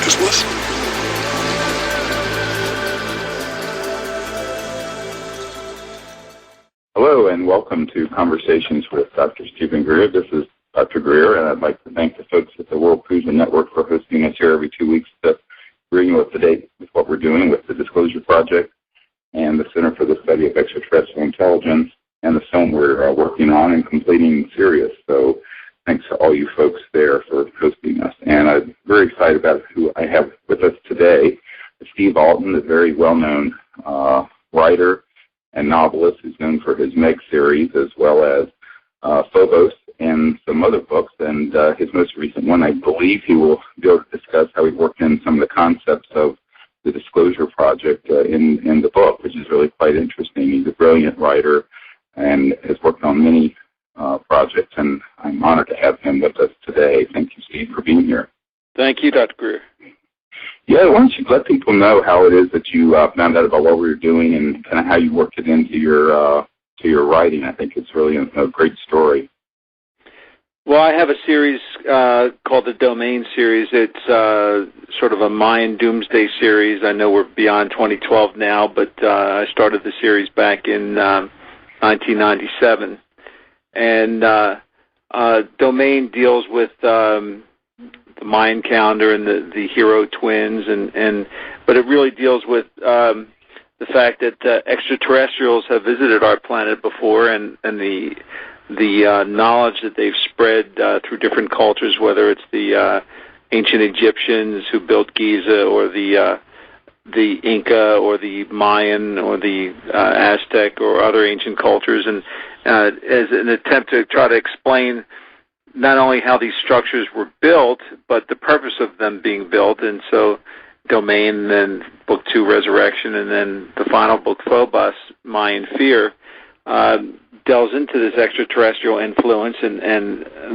Just listen. Hello and welcome to Conversations with Dr. Stephen Greer. This is Dr. Greer, and I'd like to thank the folks at the World Fusion Network for hosting us here every 2 weeks to bring you up to date with what we're doing with the Disclosure Project and the Center for the Study of Extraterrestrial Intelligence and the film we're working on and completing Sirius. So thanks to all you folks there for hosting us. And I'm very excited about who I have with us today. Steve Alten, a very well-known writer and novelist who's known for his Meg series as well as Phobos and some other books. And his most recent one, I believe he will be able to discuss how he worked in some of the concepts of the Disclosure Project in the book, which is really quite interesting. He's a brilliant writer and has worked on many projects, and I'm honored to have him with us today. Thank you, Steve, for being here. Thank you, Dr. Greer. Yeah, why don't you let people know how it is that you found out about what we were doing and kind of how you worked it into your writing. I think it's really a great story. Well, I have a series called the Domain series. It's sort of a Mayan Doomsday series. I know we're beyond 2012 now, but I started the series back in 1997. And Domain deals with the Mayan calendar and the hero twins, but it really deals with the fact that extraterrestrials have visited our planet before, and the knowledge that they've spread through different cultures, whether it's the ancient Egyptians who built Giza, or the Inca, or the Mayan, or the Aztec, or other ancient cultures, and as an attempt to try to explain not only how these structures were built, but the purpose of them being built. And so Domain, and then Book 2, Resurrection, and then the final book, Phobos, Mayan Fear, delves into this extraterrestrial influence, and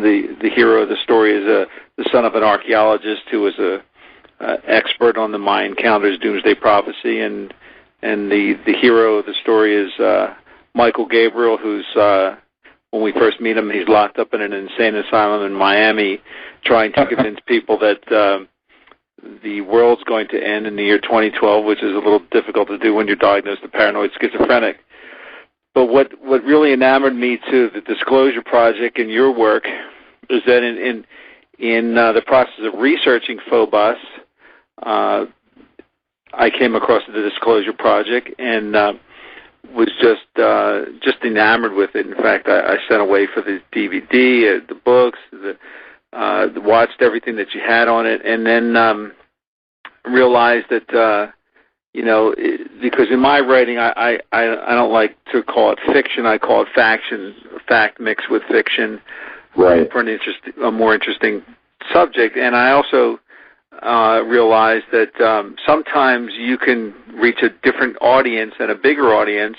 the hero of the story is the son of an archaeologist who was a expert on the Mayan calendar's Doomsday Prophecy, and the hero of the story is Michael Gabriel, who's when we first meet him, he's locked up in an insane asylum in Miami, trying to convince people that the world's going to end in the year 2012, which is a little difficult to do when you're diagnosed with paranoid schizophrenic. But what really enamored me to the Disclosure Project and your work is that in the process of researching Phobos, I came across the Disclosure Project and was just enamored with it. In fact, I sent away for the DVD, the books, watched everything that you had on it, and then realized that because in my writing I don't like to call it fiction. I call it fact mixed with fiction, right, for a more interesting subject. And I also realized that sometimes you can reach a different audience and a bigger audience,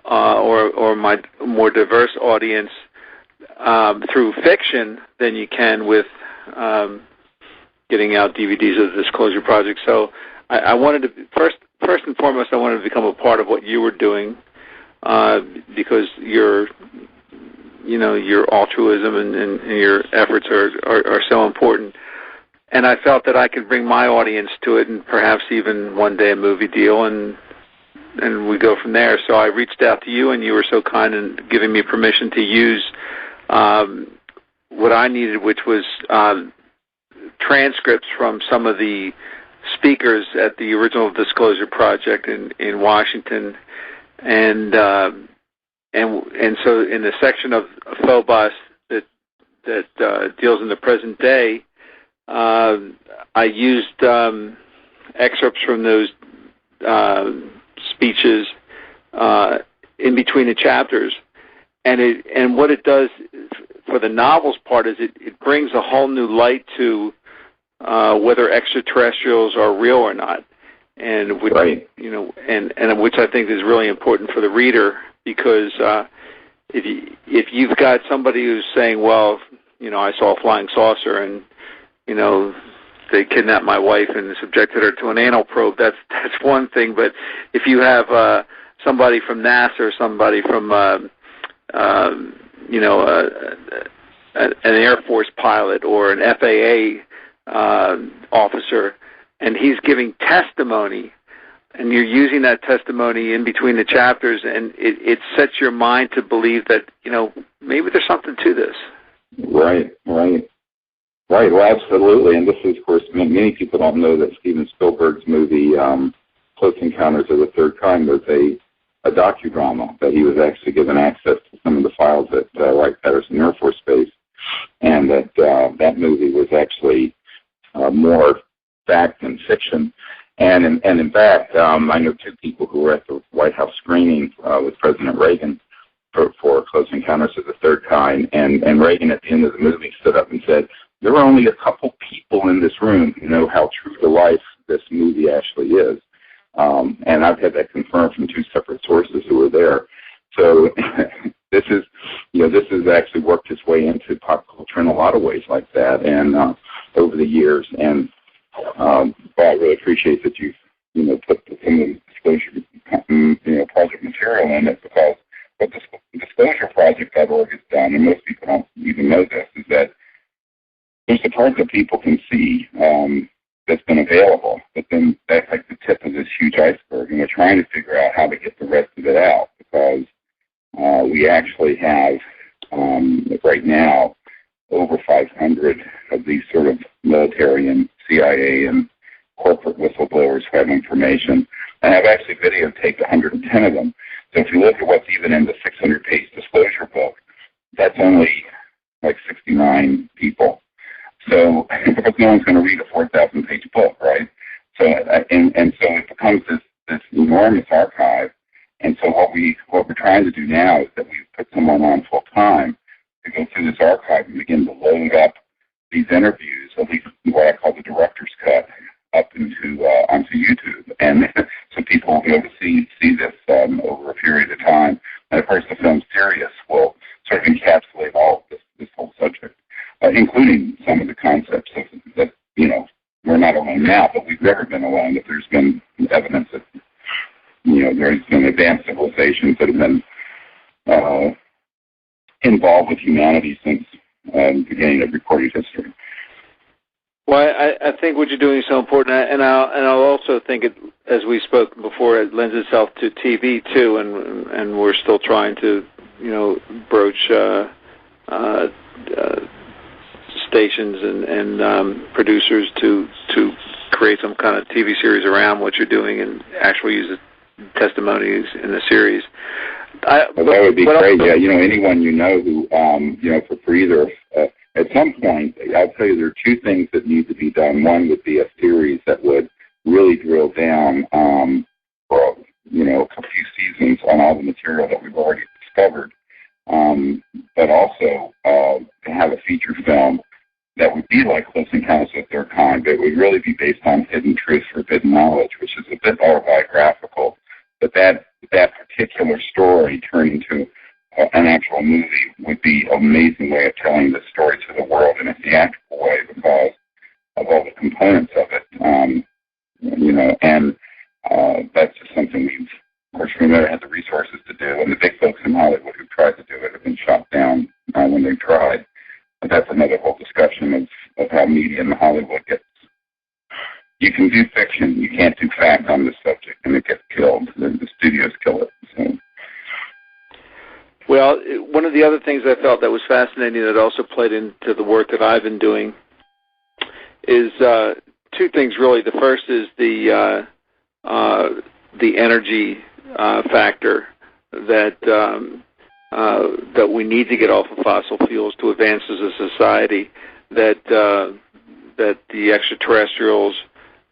or my more diverse audience, through fiction than you can with getting out DVDs of the Disclosure Project. So I wanted to first and foremost, I wanted to become a part of what you were doing, because your altruism and your efforts are so important. And I felt that I could bring my audience to it, and perhaps even one day a movie deal, and we go from there. So I reached out to you, and you were so kind in giving me permission to use what I needed, which was transcripts from some of the speakers at the original Disclosure Project in Washington, and so in the section of Phobos that deals in the present day, I used excerpts from those speeches in between the chapters, and what it does for the novels part is it brings a whole new light to whether extraterrestrials are real or not, and which, right, and which I think is really important for the reader, because if you've got somebody who's saying, well, I saw a flying saucer and they kidnapped my wife and subjected her to an anal probe, that's one thing. But if you have somebody from NASA or somebody from an Air Force pilot or an FAA officer, and he's giving testimony, and you're using that testimony in between the chapters, and it sets your mind to believe that, maybe there's something to this. Right. Well, absolutely. And this is, of course, many people don't know that Steven Spielberg's movie, Close Encounters of the Third Kind, was a docudrama, that he was actually given access to some of the files at Wright-Patterson Air Force Base, and that movie was actually more fact than fiction. And in fact, I know two people who were at the White House screening with President Reagan for Close Encounters of the Third Kind, and Reagan at the end of the movie stood up and said, there are only a couple people in this room who know how true to life this movie actually is. And I've had that confirmed from two separate sources who were there. So this has actually worked its way into pop culture in a lot of ways like that, and over the years. And I really appreciate that you've put some of the disclosure project material in it, because what the disclosureproject.org has done, and most people don't even know this, is that there's a part that people can see that's been available, but then that's like the tip of this huge iceberg, and we're trying to figure out how to get the rest of it out, because we actually have right now over 500 of these sort of military and CIA and corporate whistleblowers who have information, and I've actually videotaped 110 of them. So if you look at what's even in the 600-page disclosure book, that's only like 69 people. So, because no one's going to read a 4,000-page book, right? So, and so it becomes this enormous archive. And so what we're trying to do now is that we've put someone on full time to go through this archive and begin to load up these interviews, at least what I call the director's cut, up onto YouTube, and so people will be able to see this over a period of time. And of course, the film series will sort of encapsulate all of this whole subject, including some of the concepts that we're not alone now, but we've never been alone. That there's been evidence that there's been advanced civilizations that have been involved with humanity since the beginning of recorded history. Well, I think what you're doing is so important, and I'll also think it, as we spoke before, it lends itself to TV too, and we're still trying to broach stations and producers to create some kind of TV series around what you're doing and actually use the testimonies in the series. That would be great. Yeah, anyone who for either. At some point, I'll tell you there are two things that need to be done. One would be a series that would really drill down for a few seasons on all the material that we've already discovered, but also to have a feature film that would be like Close Encounters of the Third Kind. It would really be based on hidden truth, forbidden knowledge, which is a bit autobiographical. But that particular story turned into an actual movie would be an amazing way of telling the story to the world in a theatrical way, because of all the components of it. And that's just something we've never had the resources to do, and the big folks in Hollywood who've tried to do it have been shot down when they've tried. But that's another whole discussion of how media in Hollywood gets. You can do fiction, you can't do fact on this subject, and it gets killed. The studios kill it. So. Well, one of the other things I felt that was fascinating that also played into the work that I've been doing is two things, really. The first is the energy factor that we need to get off of fossil fuels to advance as a society, that the extraterrestrials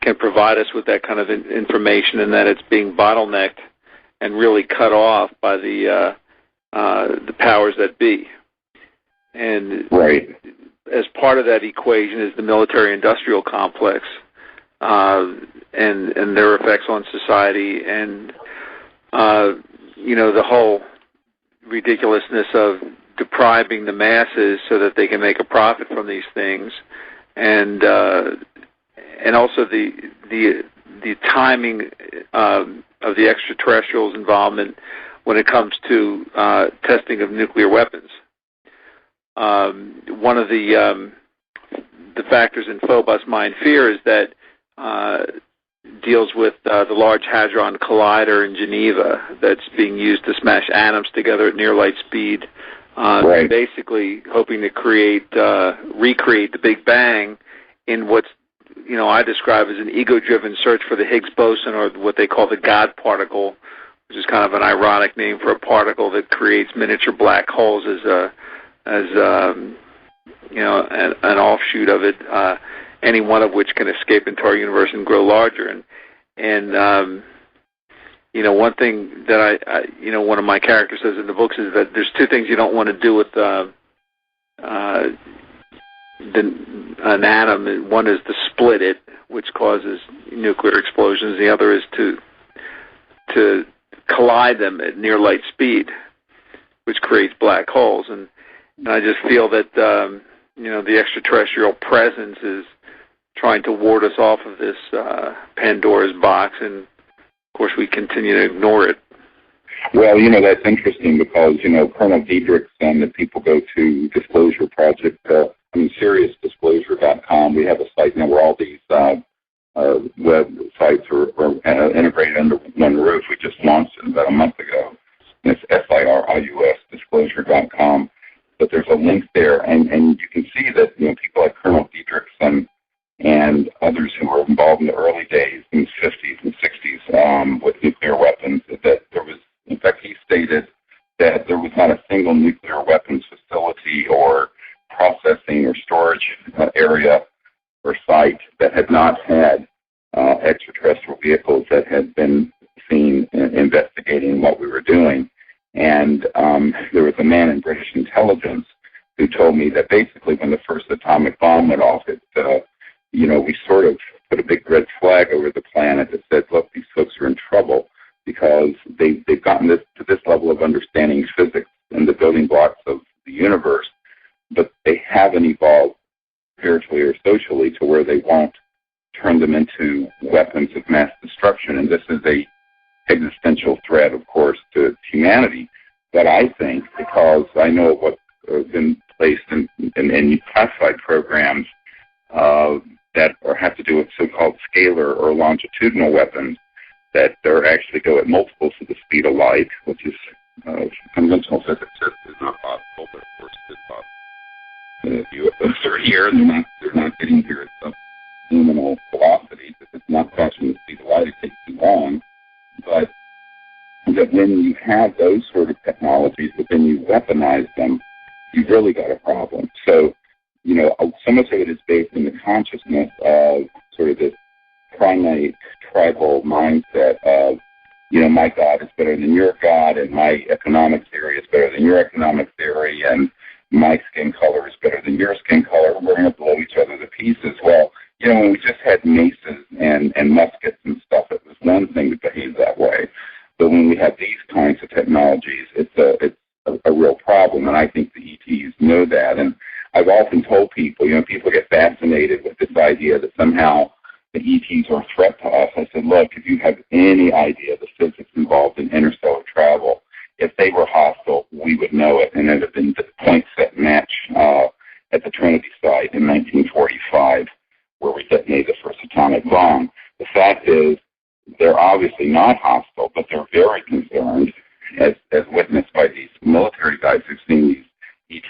can provide us with that kind of information, and that it's being bottlenecked and really cut off by the powers that be. And right. As part of that equation is the military-industrial complex and their effects on society, and the whole ridiculousness of depriving the masses so that they can make a profit from these things, and also the timing of the extraterrestrials' involvement when it comes to testing of nuclear weapons. One of the the factors in Phobos Mind Fear is that deals with the Large Hadron Collider in Geneva that's being used to smash atoms together at near light speed, Right. basically hoping to recreate the Big Bang in what's, I describe as an ego-driven search for the Higgs boson, or what they call the God particle, which is kind of an ironic name for a particle that creates miniature black holes as an offshoot of it, any one of which can escape into our universe and grow larger. And one thing that one of my characters says in the books is that there's two things you don't want to do with an atom. One is to split it, which causes nuclear explosions. The other is to collide them at near light speed, which creates black holes. And I just feel that the extraterrestrial presence is trying to ward us off of this Pandora's box, and of course we continue to ignore it. Well, that's interesting because, Colonel Diedrichs and the people go to Disclosure Project, SeriousDisclosure.com. We have a site now where all these websites are integrated under one roof. We just launched it about a month ago. And it's SIRIUS, Disclosure.com. But there's a link there, and you can see that, people like Colonel Diedrichs and others who were involved in the early days, in the 50s and 60s, with nuclear weapons, that there was, in fact, he stated that there was not a single nuclear weapons facility or processing or storage area or site that had not had extraterrestrial vehicles that had been seen investigating what we were doing. And there was a man in British intelligence who told me that basically when the first atomic bomb went off, we sort of put a big red flag over the planet that said, look, these folks are in trouble because they've gotten to this level of understanding physics and the building blocks of the universe, but they haven't evolved spiritually or socially to where they won't turn them into weapons of mass destruction. And this is a existential threat, of course, to humanity. But I think, because I know what has been placed in classified programs that have to do with so-called scalar or longitudinal weapons, that they actually go at multiples of the speed of light, which is conventional physics is not possible, but of course it is possible. UFOs are here, they're not getting here at some luminal velocity. If it's not catching the speed of light, it takes too long. But that when you have those sort of technologies, but then you weaponize them, you've really got a problem. So, so much of it is based in the consciousness of sort of this primate tribal mindset of, my God is better than your God, and my economic theory is better than your economic theory, and my skin color is better than your skin color. We're going to blow each other to pieces. Well, when we just had maces and muskets and stuff, it was one thing to behave that way. But when we have these kinds of technologies, it's a real problem, and I think the ETs know that. And I've often told people, people get fascinated with this idea that somehow the ETs are a threat to us. I said, look, if you have any idea the physics involved in interstellar travel, if they were hostile, we would know it. And it had been the point set match at the Trinity site in 1945, where we detonated the first atomic bomb. The fact is, they're obviously not hostile, but they're very concerned, as witnessed by these military guys who've seen these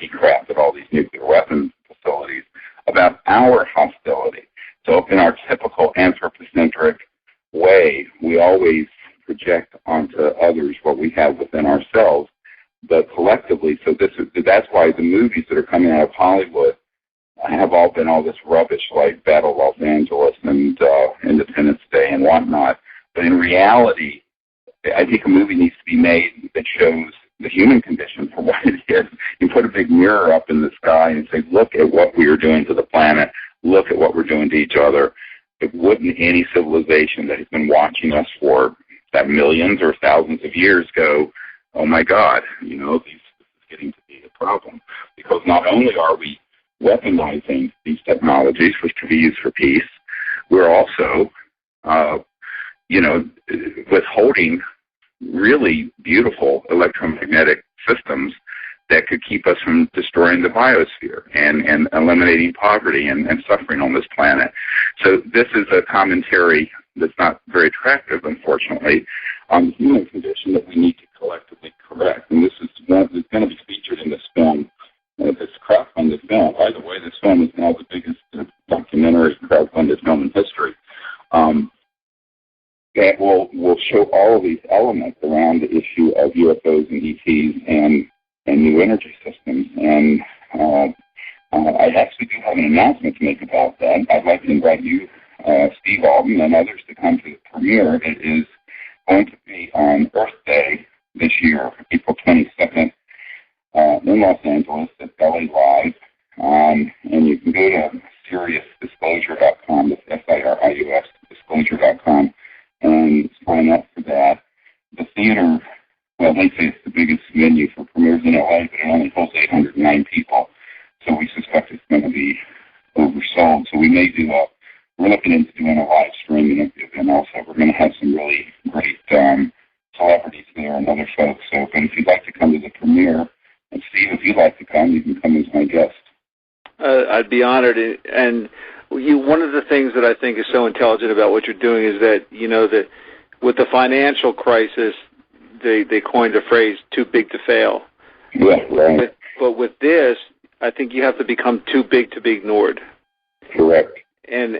ET craft at all these nuclear weapons facilities, about our hostility. So in our typical anthropocentric way, we always project onto others what we have within ourselves, but collectively, that's why the movies that are coming out of Hollywood have all been all this rubbish like Battle of Los Angeles and Independence Day and whatnot. But in reality, I think a movie needs to be made that shows the human condition for what it is. You put a big mirror up in the sky and say, look at what we are doing to the planet. Look at what we're doing to each other. It wouldn't any civilization that has been watching us for that millions or thousands of years go, oh my God, this is getting to be a problem. Because not only are we weaponizing these technologies, which can be used for peace, we're also, withholding really beautiful electromagnetic systems that could keep us from destroying the biosphere and eliminating poverty and suffering on this planet. So this is a commentary that's not very attractive, unfortunately, on the human condition that we need to collectively correct. And this is one that's going to be featured in this film, this crowdfunded film. By the way, this film is now the biggest documentary crowdfunded film in history. That will show all of these elements around the issue of UFOs and ETs and new energy systems. And I actually do have an announcement to make about that. I'd like to invite you, Steve Alten, and others to come to the premiere. It is going to be on Earth Day this year, April 22nd, in Los Angeles at LA Live. And you can go to SiriusDisclosure.com, that's SIRIUS disclosure.com, and sign up for that. The theater, well, they say it's the biggest venue for premieres in LA, but it only holds 809 people. So we suspect it's going to be oversold. So we may do we're looking into doing a live streaming event also. We're going to have some really great celebrities there and other folks. So, but if you'd like to come to the premiere, and Steve, if you'd like to come, you can come as my guest. I'd be honored. And one of the things that I think is so intelligent about what you're doing is that, that with the financial crisis, they coined a phrase, too big to fail. Yeah, right. But with this, I think you have to become too big to be ignored. Correct. And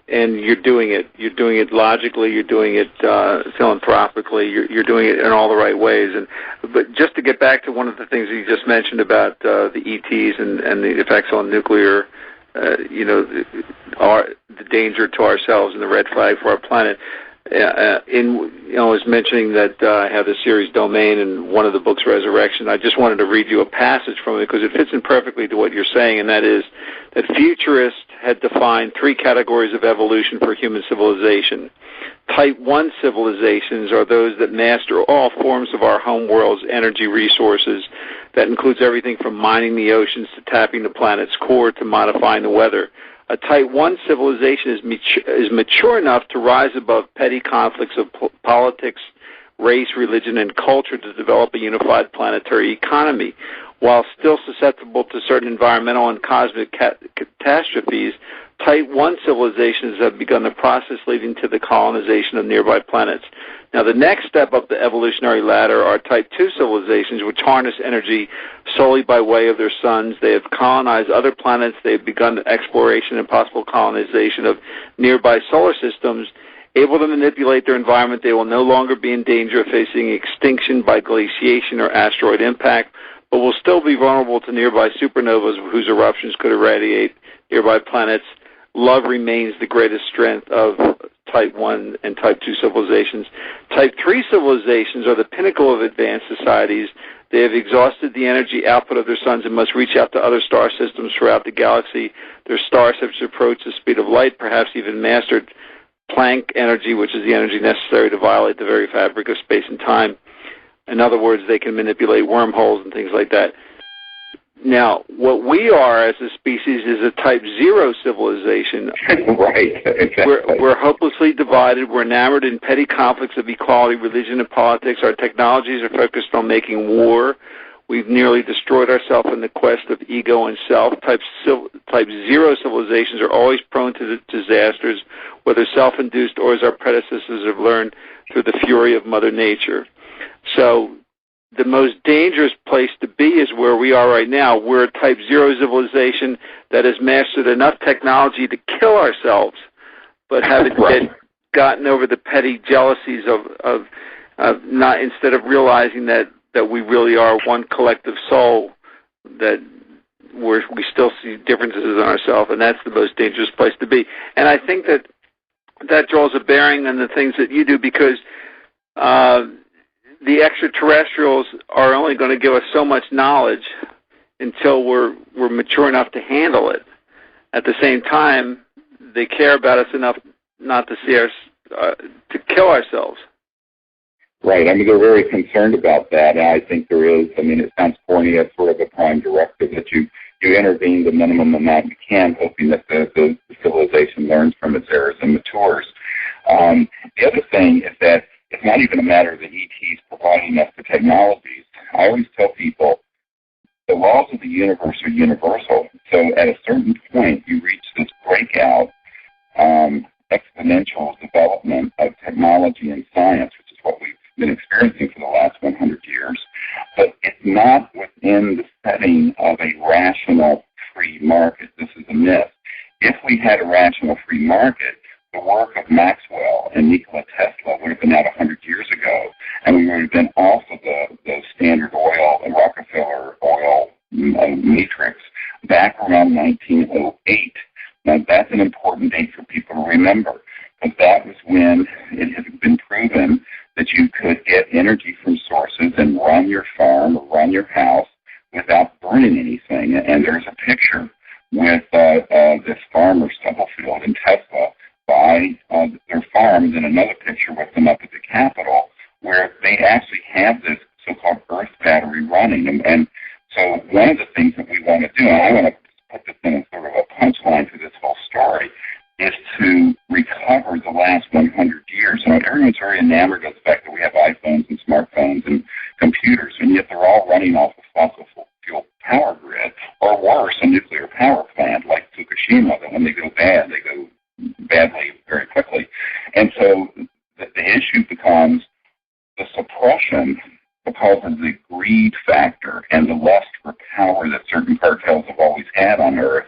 you're doing it. You're doing it logically. You're doing it philanthropically. You're doing it in all the right ways. But just to get back to one of the things that you just mentioned about the ETs and the effects on nuclear, the danger to ourselves and the red flag for our planet. I was mentioning that I have the series Domain and one of the books, Resurrection. I just wanted to read you a passage from it because it fits in perfectly to what you're saying, and that is that futurists had defined 3 categories of evolution for human civilization. Type 1 civilizations are those that master all forms of our home world's energy resources. That includes everything from mining the oceans to tapping the planet's core to modifying the weather. A Type 1 civilization is mature enough to rise above petty conflicts of politics, race, religion, and culture to develop a unified planetary economy. While still susceptible to certain environmental and cosmic catastrophes, Type 1 civilizations have begun the process leading to the colonization of nearby planets. Now, the next step up the evolutionary ladder are Type 2 civilizations, which harness energy solely by way of their suns. They have colonized other planets. They have begun the exploration and possible colonization of nearby solar systems. Able to manipulate their environment, they will no longer be in danger of facing extinction by glaciation or asteroid impact, but will still be vulnerable to nearby supernovas whose eruptions could irradiate nearby planets. Love remains the greatest strength of Type 1 and Type 2 civilizations. Type 3 civilizations are the pinnacle of advanced societies. They have exhausted the energy output of their suns and must reach out to other star systems throughout the galaxy. Their stars have approached the speed of light, perhaps even mastered Planck energy, which is the energy necessary to violate the very fabric of space and time. In other words, they can manipulate wormholes and things like that. Now, what we are as a species is a Type 0 civilization. Right. Exactly. We're hopelessly divided. We're enamored in petty conflicts of equality, religion, and politics. Our technologies are focused on making war. We've nearly destroyed ourselves in the quest of ego and self. Type 0 civilizations are always prone to disasters, whether self-induced or as our predecessors have learned through the fury of Mother Nature. So the most dangerous place to be is where we are right now. We're a Type 0 civilization that has mastered enough technology to kill ourselves, but haven't yet gotten over the petty jealousies of not, instead of realizing that we really are one collective soul, that we still see differences in ourselves, and that's the most dangerous place to be. And I think that draws a bearing on the things that you do, because the extraterrestrials are only going to give us so much knowledge until we're mature enough to handle it. At the same time, they care about us enough not to see us to kill ourselves. Right. I mean, they're very concerned about that, and I think there is. I mean, it sounds corny as sort of a prime directive that you intervene the minimum amount you can, hoping that the civilization learns from its errors and matures. The other thing is that it's not even a matter of the ETs providing us the technologies. I always tell people the laws of the universe are universal. So at a certain point, you reach this breakout, exponential development of technology and science, which is what we've been experiencing for the last 100 years. But it's not within the setting of a rational free market. This is a myth. If we had a rational free market, the work of Maxwell and Nikola Tesla would have been out 100 years ago, and we would have been off of the Standard Oil and Rockefeller oil matrix back around 1908. Now, that's an important date for people to remember, because that was when it had been proven that you could get energy from sources and run your farm or run your house without burning anything. And there's a picture with this farmer, Stubblefield, and Tesla by their farm, and then another picture with them up at the Capitol, where they actually have this so-called Earth battery running. And so one of the things that we want to do, and I want to put this in as sort of a punchline to this whole story, is to recover the last 100 years. You know, everyone's very enamored of the fact that we have iPhones and smartphones and computers, and yet they're all running off a fossil fuel power grid, or worse, a nuclear power plant like Fukushima, that when they go bad, they go badly very quickly. And so the issue becomes the suppression, because of the greed factor and the lust for power that certain cartels have always had on Earth,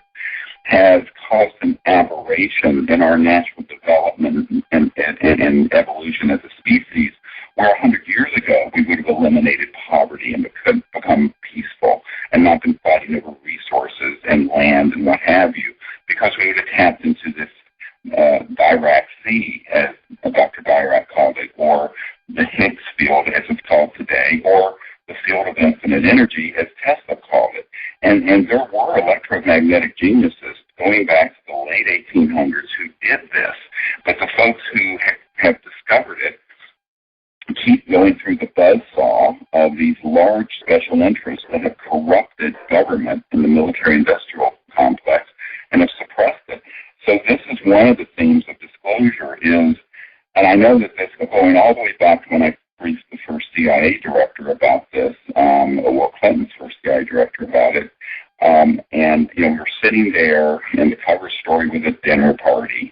has caused an aberration in our natural development and evolution as a species, where 100 years ago we would have eliminated poverty and could become peaceful and not been fighting over resources and land and what have you, because we would have tapped into this Dirac Sea, as Dr. Dirac called it, or the Higgs field, as it's called today, or the field of infinite energy, as Tesla called it. And there were electromagnetic geniuses going back to the late 1800s who did this, but the folks who have discovered it keep going through the buzzsaw of these large special interests that have corrupted government in the military-industrial complex and have suppressed it. So this is one of the themes of disclosure is, and I know that this is going all the way back to when I briefed the first CIA director about this, or Clinton's first CIA director about it, and, you know, we were sitting there in the cover story with a dinner party,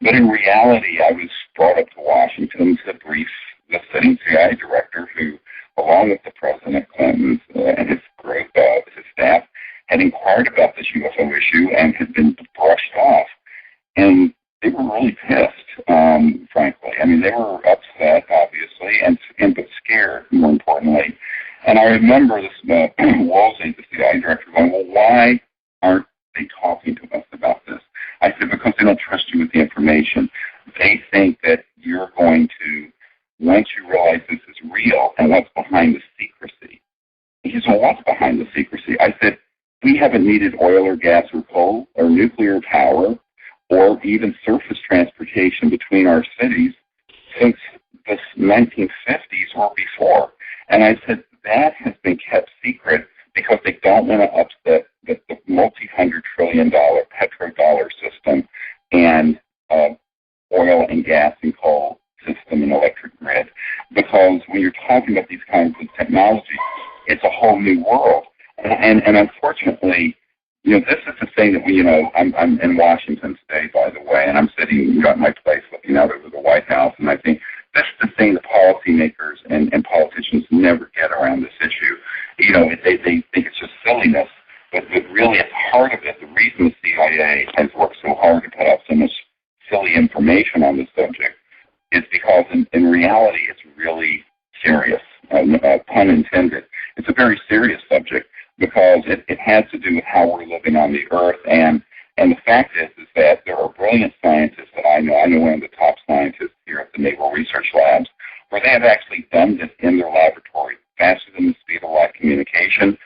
but in reality I was brought up to Washington to brief the sitting CIA director who, along with the President Clinton and his group, his staff, had inquired about this UFO issue and had been brushed off. And they were really pissed, frankly. I mean, they were upset, obviously, and but scared, more importantly. And I remember this Woolsey, the CIA director, going, well, why aren't they talking to us about this? I said, because they don't trust you with the information. They think that you're going to, once you realize this is real and what's behind the secrecy. He said, well, what's behind the secrecy? I said, we haven't needed oil or gas or coal or nuclear power or even surface transportation between our cities since the 1950s or before. And I said, that has been kept secret because they don't want to upset the multi-$100 trillion petrodollar system and oil and gas and coal system and electric grid. Because when you're talking about these kinds of technology, it's a whole new world. And unfortunately, you know, this is the thing that we, you know, I'm in Washington today, by the way, and I'm sitting at my place looking out over the White House, and I think this is the thing that policymakers and politicians never get around this issue. You know, they think it's just silliness, but really at the heart of it, the reason the CIA has worked so hard to put out so much silly information on this subject is because in reality it's really serious, pun intended. It's a very serious subject, because it has to do with how we're living on the Earth. And the fact is that there are brilliant scientists that I know. I know one of the top scientists here at the Naval Research Labs, where they have actually done this in their laboratory, faster than the speed of light communication,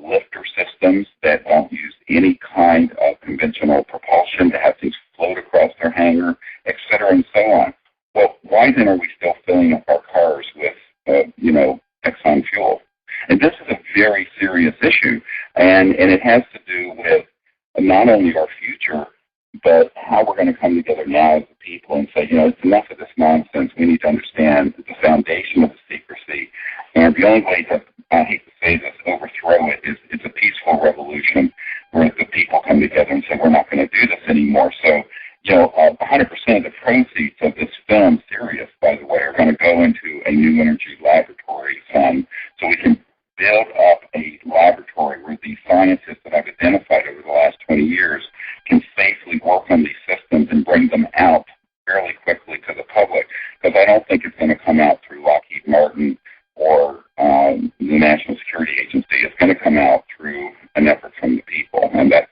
lifter systems that don't use any kind of conventional propulsion to have things float across their hangar, et cetera, and so on. Well, why then are we still filling up our cars with, Exxon fuel? And this is a very serious issue, and it has to do with not only our future, but how we're going to come together now as a people and say, you know, it's enough of this nonsense. We need to understand the foundation of the secrecy. And the only way to, I hate to say this, overthrow overthrow it is it's a peaceful revolution where the people come together and say, we're not going to do this anymore. So, 100% of the proceeds of this film, Sirius, by the way, are going to go into a new energy laboratory fund so we can build up a laboratory where the scientists that I've identified over the last 20 years can safely work on these systems and bring them out fairly quickly to the public, because I don't think it's going to come out through Lockheed Martin or the National Security Agency. It's going to come out through an effort from the people, and that's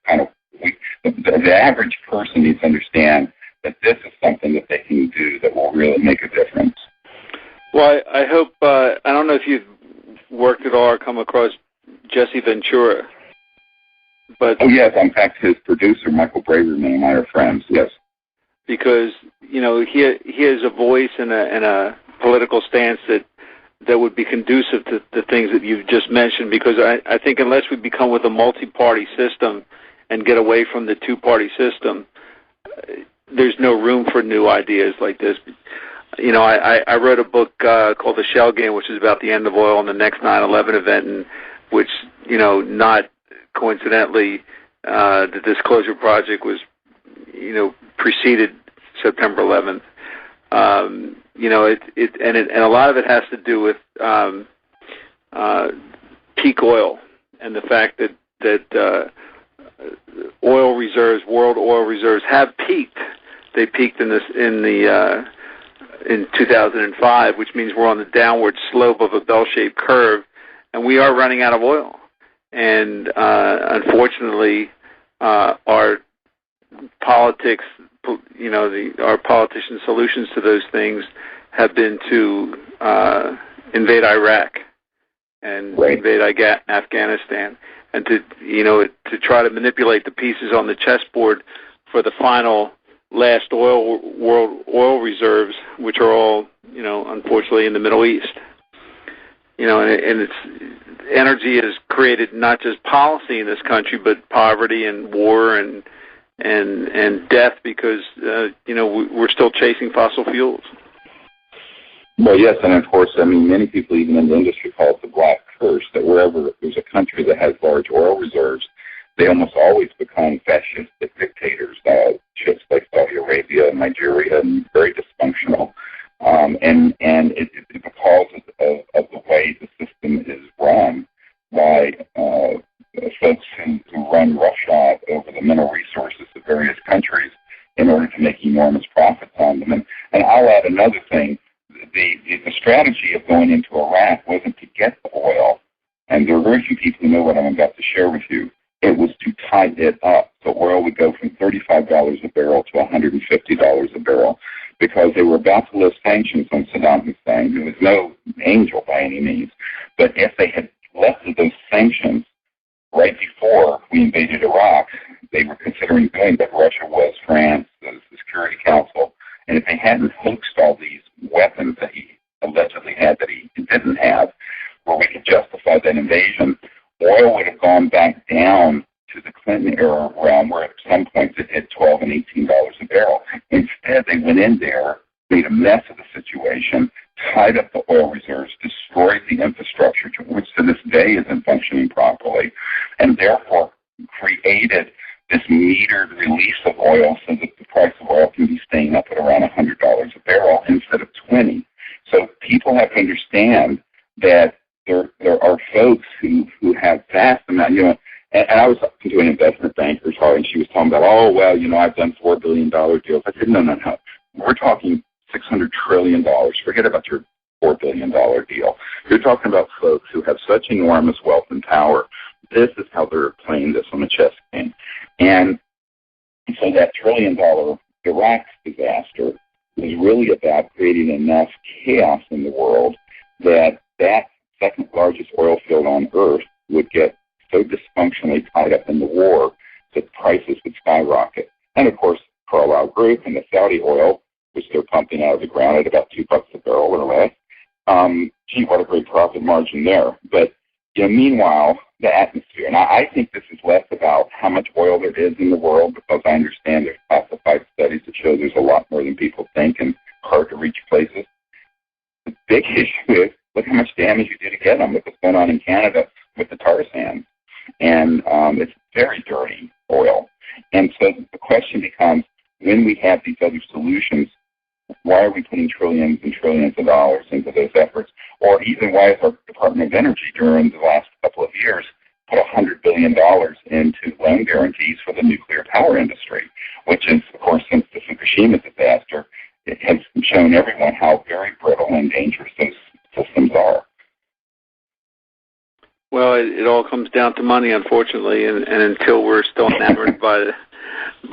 kind of the average person needs to understand that this is something that they can do that will really make a difference. Well, I hope, I don't know if you've worked at all or come across Jesse Ventura, but... Oh, yes, in fact, his producer, Michael Braverman, and I are friends, yes. Because, he has a voice and a political stance that would be conducive to the things that you've just mentioned, because I think unless we become with a multi-party system and get away from the two-party system, there's no room for new ideas like this. I wrote a book called The Shell Game, which is about the end of oil and the next 9/11 event, and which, not coincidentally, the Disclosure Project was, preceded September 11th. And a lot of it has to do with peak oil and the fact that oil reserves, world oil reserves, have peaked. They peaked in 2005, which means we're on the downward slope of a bell-shaped curve, and we are running out of oil. And unfortunately, our politics, our politicians' solutions to those things have been to invade Iraq and invade Afghanistan, and to try to manipulate the pieces on the chessboard for the final last world oil reserves, which are all, unfortunately in the Middle East. And it's energy has created not just policy in this country, but poverty and war and death, because we're still chasing fossil fuels. Well, yes, and of course, many people even in the industry call it the black curse, that wherever there's a country that has large oil reserves, they almost always become fascistic dictators, just like Saudi Arabia and Nigeria, and very dysfunctional. And it's because of the way the system is run by folks who run roughshod over the mineral resources of various countries in order to make enormous profits on them. And I'll add another thing. The strategy of going into Iraq wasn't to get the oil, and there are very few people who know what I'm about to share with you. It was to tie it up. So oil would go from $35 a barrel to $150 a barrel, because they were about to lift sanctions on Saddam Hussein, who was no angel by any means. But if they had lifted those sanctions right before we invaded Iraq, they were considering doing that. Russia was, France, the Security Council, and if they hadn't hoaxed all these weapons that he allegedly had that he didn't have, where we could justify that invasion, oil would have gone back down to the Clinton era realm, where at some points it hit $12 and $18 a barrel. Instead, they went in there, made a mess of the situation, tied up the oil reserves, destroyed the infrastructure, which to this day isn't functioning properly, and therefore created this metered release of oil so that the price of oil can be staying up at around $100 a barrel instead of $20. So people have to understand that there are folks who have vast amount, and I was talking to an investment banker, and she was talking about, I've done $4 billion deals. I said, no. We're talking $600 trillion. Forget about your $4 billion deal. You're talking about folks who have such enormous wealth and power. This is how they're playing this on a chess game. And so that $1 trillion Iraq disaster was really about creating enough chaos in the world that second largest oil field on Earth would get so dysfunctionally tied up in the war that prices would skyrocket. And of course, Carlyle Group and the Saudi oil, which they're pumping out of the ground at about $2 a barrel or less. What a great profit margin there. But meanwhile, the atmosphere. And I think this is less about how much oil there is in the world, because I understand there's classified studies that show there's a lot more than people think and hard to reach places. The big issue is, look how much damage you did to get them. Look what's going on in Canada. with the tar sands. And it's very dirty oil. And so the question becomes, when we have these other solutions, why are we putting trillions and trillions of dollars into those efforts? Or even why has our Department of Energy during the last couple of years put $100 billion into loan guarantees for the nuclear power industry, which is, of course, since the Fukushima disaster, it has shown everyone how very brittle and dangerous those systems are. Well, it all comes down to money, unfortunately, and until we're still enamored by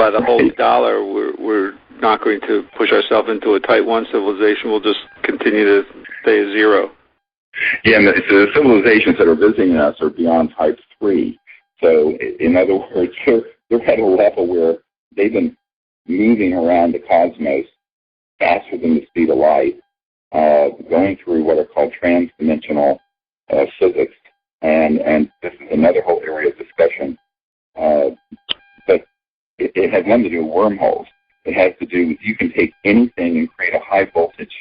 the whole dollar, we're not going to push ourselves into a type 1 civilization. We'll just continue to stay at zero. Yeah, and the civilizations that are visiting us are beyond type 3. So, in other words, they're at a level where they've been moving around the cosmos faster than the speed of light, going through what are called transdimensional physics. And this is another whole area of discussion. But it has nothing to do with wormholes. It has to do with, you can take anything and create a high voltage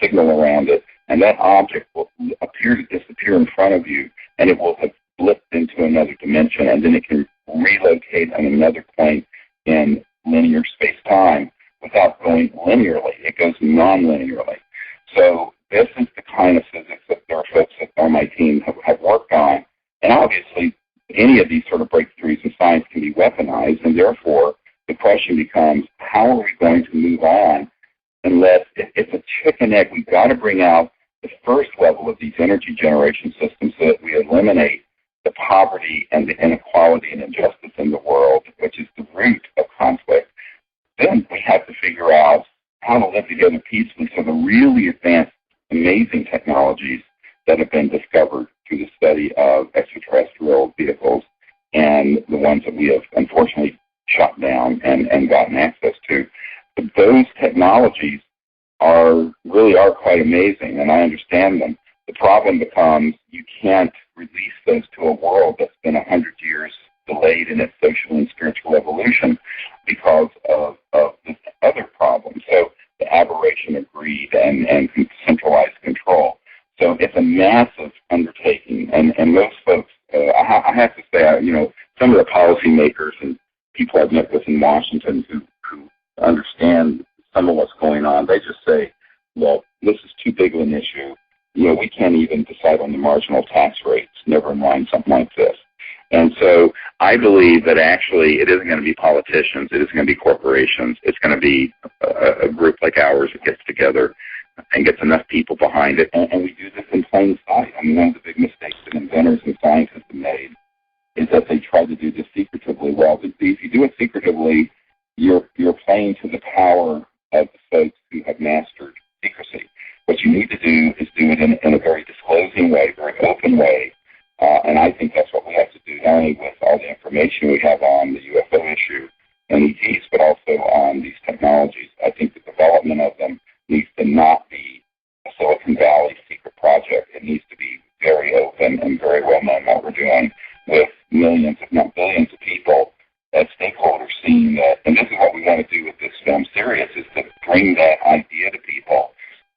signal around it, and that object will appear to disappear in front of you, and it will have blipped into another dimension, and then it can relocate on another point in linear space-time without going linearly. It goes non-linearly. So this is the kind of physics that there are folks on my team have worked on. And obviously, any of these sort of breakthroughs in science can be weaponized, and therefore the question becomes, how are we going to move on unless it's a chicken egg? We've got to bring out the first level of these energy generation systems so that we eliminate the poverty and the inequality and injustice in the world, which is the root of conflict. Then we have to figure out how to live together peacefully. So the really advanced, amazing technologies that have been discovered through the study of extraterrestrial vehicles and the ones that we have unfortunately shut down and gotten access to, those technologies really are quite amazing, and I understand them. The problem becomes you can't release those to a world that's been 100 years delayed in its social and spiritual evolution because of this other problem. So the aberration of greed and centralized control. So it's a massive undertaking, and most folks, I have to say, some of the policymakers and people I've met with in Washington who understand some of what's going on, they just say, well, this is too big of an issue. We can't even decide on the marginal tax rates, never mind something like this. And so I believe that actually it isn't going to be politicians, it isn't going to be corporations, it's going to be a group like ours that gets together and gets enough people behind it. And we do this in plain sight. I mean, one of the big mistakes that inventors and scientists have made is that they try to do this secretively. Well, if you do it secretively, you're playing to the power of the folks who have mastered secrecy. What you need to do is do it in a very disclosing way, very open way, and I think that's what we have to do, not only with all the information we have on the UFO issue and ETs, but also on these technologies. I think the development of them needs to not be a Silicon Valley secret project. It needs to be very open and very well known what we're doing with millions, if not billions of people as stakeholders seeing that. And this is what we want to do with this film series, is to bring that idea to people.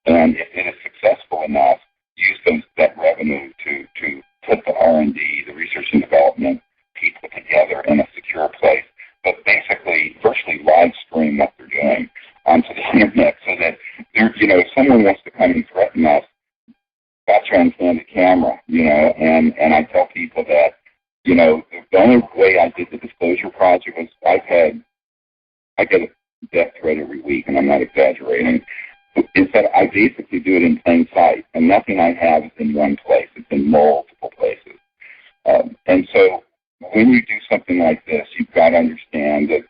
And if it is successful enough, use that revenue to put the R&D, the research and development people together in a secure place, but basically virtually live stream what they're doing onto the internet so that if someone wants to come and threaten us, that's trying to stand the camera, and I tell people that, the only way I did the disclosure project was I get a death threat every week, and I'm not exaggerating, is that I basically do it in plain sight, and nothing I have is in one place. It's in multiple places. And so when you do something like this, you've got to understand that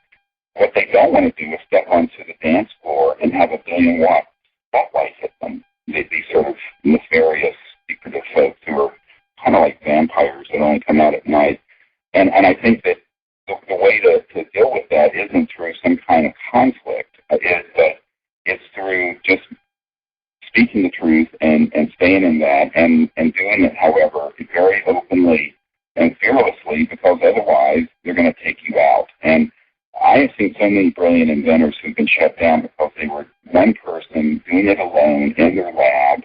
what they don't want to do is step onto the dance floor and have a billion-watt spotlight hit them. These sort of nefarious, secretive folks who are kind of like vampires that only come out at night. And I think that the way to deal with that isn't through some kind of conflict. It's through just speaking the truth and staying in that and doing it, however, very openly and fearlessly, because otherwise they're going to take you out. And I have seen so many brilliant inventors who've been shut down because they were one person doing it alone in their lab,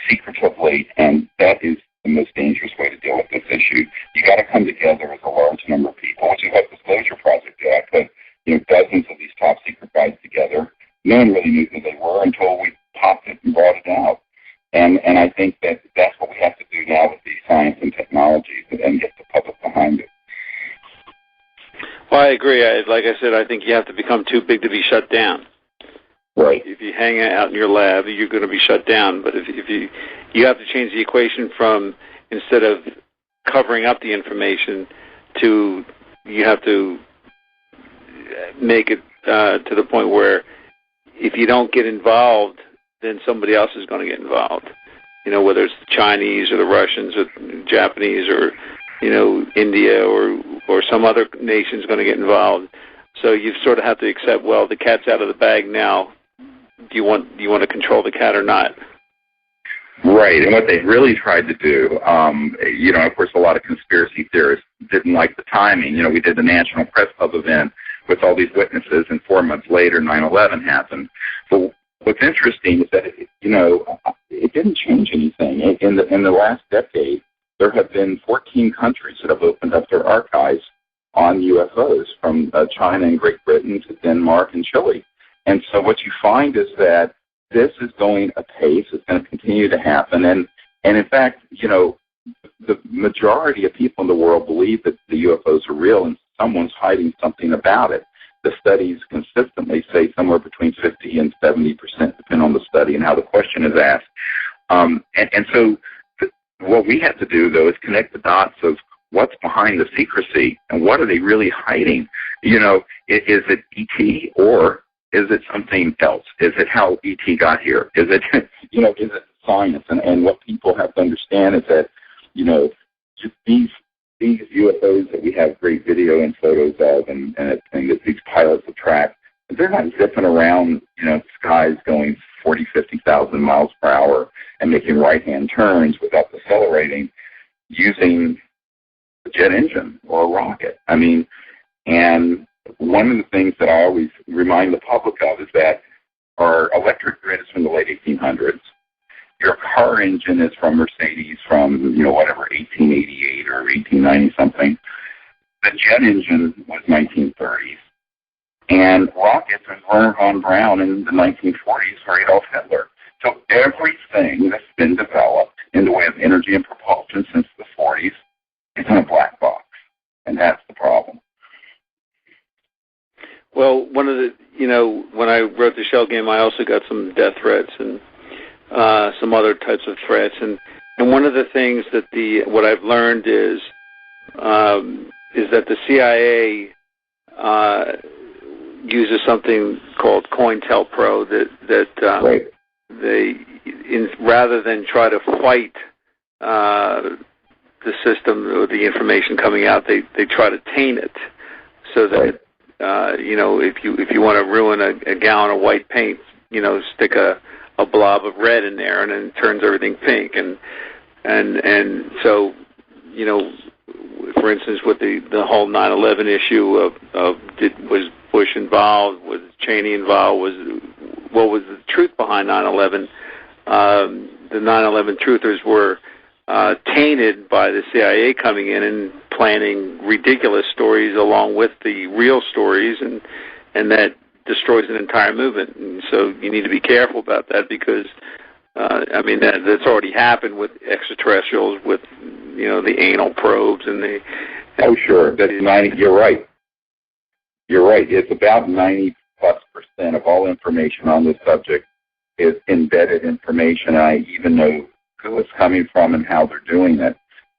secretively, and that is the most dangerous way to deal with this issue, you got to come together as a large number of people, which is what Disclosure Project did. I put dozens of these top secret guys together. No one really knew who they were until we popped it and brought it out. And I think that's what we have to do now with these science and technologies and get the public behind it. Well, I agree. Like I said, I think you have to become too big to be shut down. Right. If you hang out in your lab, you're going to be shut down. But if you have to change the equation from, instead of covering up the information, to you have to make it to the point where if you don't get involved, then somebody else is going to get involved. Whether it's the Chinese or the Russians or the Japanese or India or some other nation is going to get involved. So you sort of have to accept, well, the cat's out of the bag now. Do you want to control the cat or not? Right, and what they really tried to do, of course, a lot of conspiracy theorists didn't like the timing. We did the National Press Club event with all these witnesses, and 4 months later, 9/11 happened. But what's interesting is that it didn't change anything. In the last decade, there have been 14 countries that have opened up their archives on UFOs, from China and Great Britain to Denmark and Chile. And so what you find is that this is going apace. It's going to continue to happen. And in fact, the majority of people in the world believe that the UFOs are real and someone's hiding something about it. The studies consistently say somewhere between 50 and 70%, depending on the study and how the question is asked. So what we have to do, though, is connect the dots of what's behind the secrecy and what are they really hiding. Is it ET or is it something else? Is it how ET got here? Is it, is it science? And what people have to understand is that, just these UFOs that we have great video and photos of and that these pilots have tracked, they're not zipping around, skies going 40, 50,000 miles per hour and making right-hand turns without decelerating using a jet engine or a rocket. And one of the things that I always remind the public of is that our electric grid is from the late 1800s. Your car engine is from Mercedes from, 1888 or 1890 something. The jet engine was 1930s. And rockets was Werner von Braun in the 1940s for Adolf Hitler. So everything that's been developed in the way of energy and propulsion since the 40s is in a black box. And that's the problem. Well, one of the, when I wrote the Shell Game, I also got some death threats and some other types of threats. And one of the things that what I've learned is that the CIA uses something called COINTELPRO that they, rather than try to fight the system or the information coming out, they try to taint it, so that if you want to ruin a gallon of white paint, stick a blob of red in there, and then it turns everything pink. And so, for instance, with the whole 9/11 issue was Bush involved, was Cheney involved, what was the truth behind 9/11? The 9/11 truthers were tainted by the CIA coming in and planning ridiculous stories along with the real stories, and that destroys an entire movement. And so you need to be careful about that, because that's already happened with extraterrestrials, with the anal probes and the. Oh, sure. That's 90. You're right. It's about 90+% of all information on this subject is embedded information. I even know who it's coming from and how they're doing it.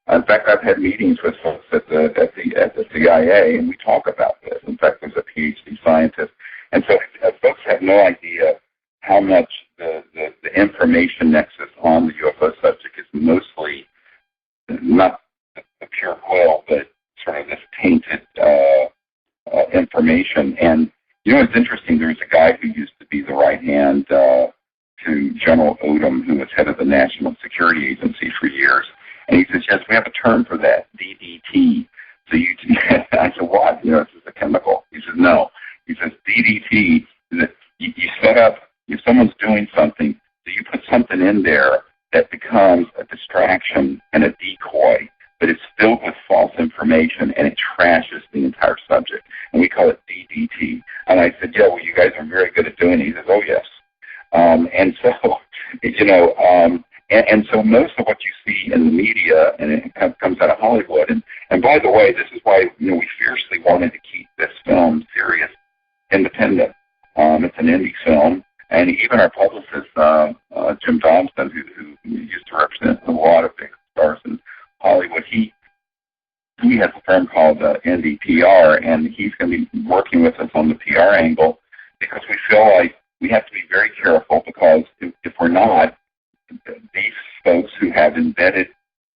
In fact, I've had meetings with folks at the CIA, and we talk about this. In fact, there's a PhD scientist, and so folks have no idea how much the information nexus on the UFO subject is mostly not the pure oil, but sort of this tainted information. And it's interesting. There's a guy who used to be the right hand to General Odom, who was head of the National Security Agency for years. And he says, yes, we have a term for that, DDT. So I said, what? This is a chemical. He says, no. He says, DDT is that you set up, if someone's doing something, so you put something in there that becomes a distraction and a decoy but it's filled with false information, and it trashes the entire subject. And we call it DDT. And I said, yeah, well, you guys are very good at doing it. He says, oh, yes. And so, and so most of what you see in the media, and it comes out of Hollywood. And by the way, this is why we fiercely wanted to keep this film series independent. It's an indie film, and even our publicist, Jim Thompson, who used to represent a lot of big stars in Hollywood, he has a firm called NDPR, and he's going to be working with us on the PR angle, because we feel like we have to be very careful, because if we're not, these folks who have embedded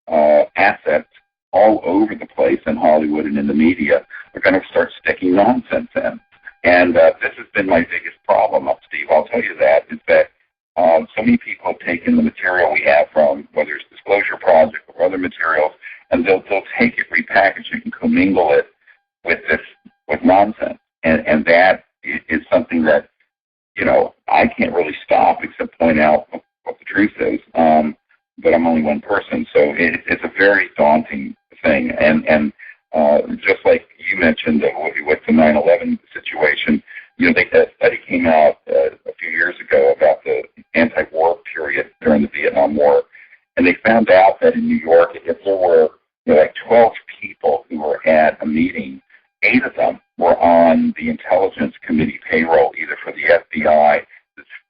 assets all over the place in Hollywood and in the media are going to start sticking nonsense in. And this has been my biggest problem, Steve. I'll tell you that, is that so many people have taken the material we have from, whether it's Disclosure Project or other materials, and they'll take it, repackage it, and commingle it with nonsense. And that is something that, I can't really stop except point out what the truth is. But I'm only one person, so it's a very daunting thing. And just like you mentioned with the 9/11 situation, a study came out a few years ago about the anti-war period during the Vietnam War, and they found out that in New York, if there were like 12 people who were at a meeting, 8 of them were on the Intelligence Committee payroll, either for the FBI,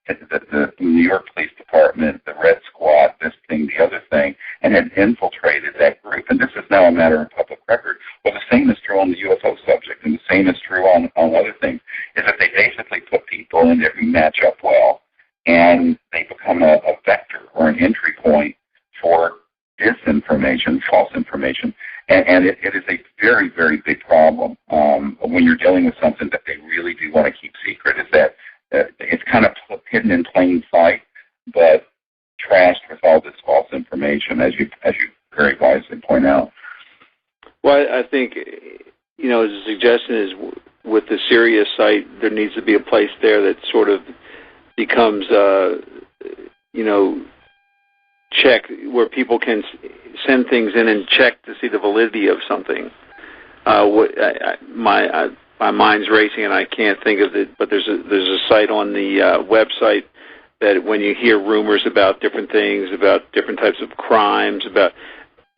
the New York Police Department, the Red Squad, this thing, the other thing, and had infiltrated that group. And this is now a matter of public record. Well, the same is true on the UFO subject, and the same is true on other things, is that they basically put people in there who match up well, and they become a vector or an entry point for disinformation, false information. And it is a very, very big problem when you're dealing with something that they really do want to keep secret, is that it's kind of hidden in plain sight, but trashed with all this false information, as you very wisely point out. Well, I think, the suggestion is with the Sirius site, there needs to be a place there that sort of becomes, check, where people can send things in and check to see the validity of something. My mind's racing and I can't think of it, but there's a site on the website that when you hear rumors about different things, about different types of crimes, about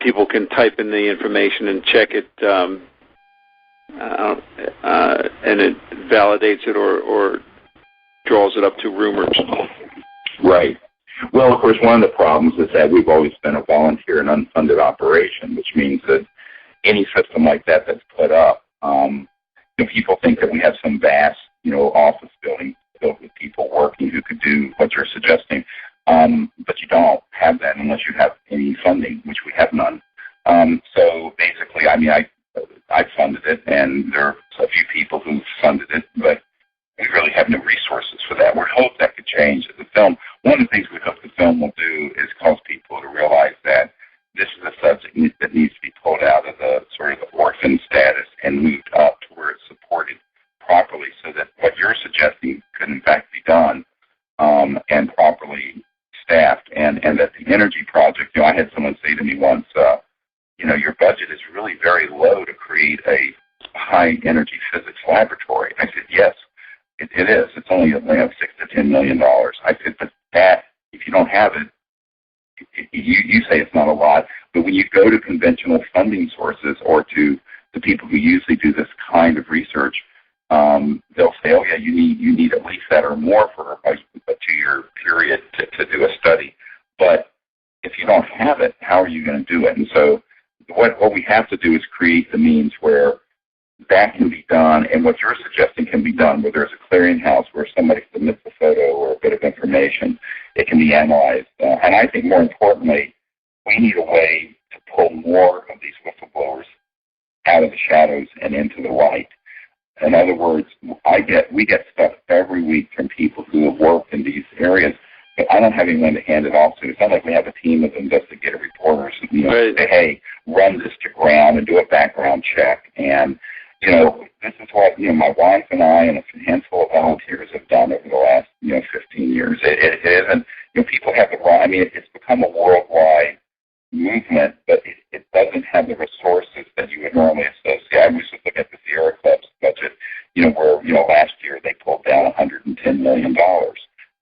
people can type in the information and check it, and it validates it or draws it up to rumors. Right. Well, of course, one of the problems is that we've always been a volunteer and unfunded operation, which means that any system like that that's put up, people think that we have some vast, office building filled with people working who could do what you're suggesting, but you don't have that unless you have any funding, which we have none. So basically, I funded it, and there are a few people who funded it, but we really have no resources for that. We hope that could change. One of the things we hope the film will do is cause people to realize that this is a subject that needs to be pulled out of the sort of the orphan status and moved up to where it's supported properly, so that what you're suggesting could in fact be done and properly staffed, and that the Energy Project, I had someone say to me once, your budget is really very low to create a high energy physics laboratory. I said, yes, it is. It's only $6 to $10 million. I said, but that, if you don't have it, you say it's not a lot, but when you go to conventional funding sources or to the people who usually do this kind of research, they'll say, oh yeah, you need at least that or more for a 2-year period to do a study. But if you don't have it, how are you going to do it? And so what we have to do is create the means where that can be done, and what you're suggesting can be done, where there's a clearinghouse where somebody submits a photo or a bit of information, it can be analyzed. And I think more importantly, we need a way to pull more of these whistleblowers out of the shadows and into the light. In other words, we get stuff every week from people who have worked in these areas, but I don't have anyone to hand it off to. It's not like we have a team of investigative reporters who say, hey, run this to ground and do a background check. And this is what my wife and I and a handful of volunteers have done over the last 15 years. It isn't, people have it wrong. It's become a worldwide movement, but it doesn't have the resources that you would normally associate. I was just looking at the Sierra Club's budget, where, last year they pulled down $110 million.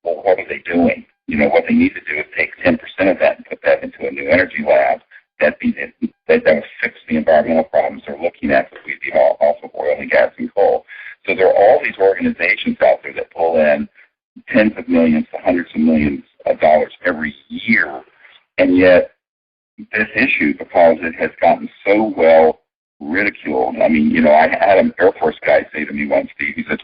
Well, what are they doing? What they need to do is take 10% of that and put that into a new energy lab that would fix the environmental problems they're looking at, because we'd be off of oil and gas and coal. So there are all these organizations out there that pull in tens of millions to hundreds of millions of dollars every year, and yet this issue, because it has gotten so well ridiculed. I mean, I had an Air Force guy say to me once, Steve, he said,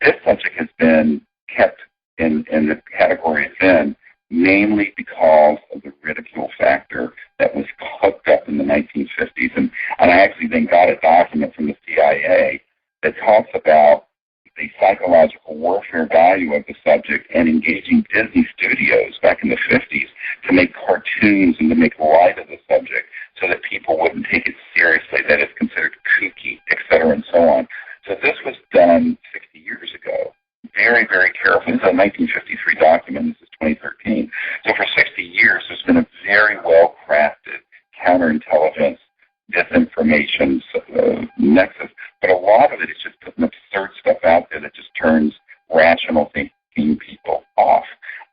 this subject has been kept in the category it's in, mainly because of the ridicule factor that was hooked up in the 1950s. And I actually then got a document from the CIA that talks about the psychological warfare value of the subject and engaging Disney Studios back in the 50s to make cartoons and to make light of the subject so that people wouldn't take it seriously, that it's considered kooky, et cetera, and so on. So this was done 60 years ago. Very, very careful. This is a 1953 document. This is 2013. So for 60 years, there's been a very well-crafted counterintelligence, disinformation nexus. But a lot of it is just putting absurd stuff out there that just turns rational thinking people off.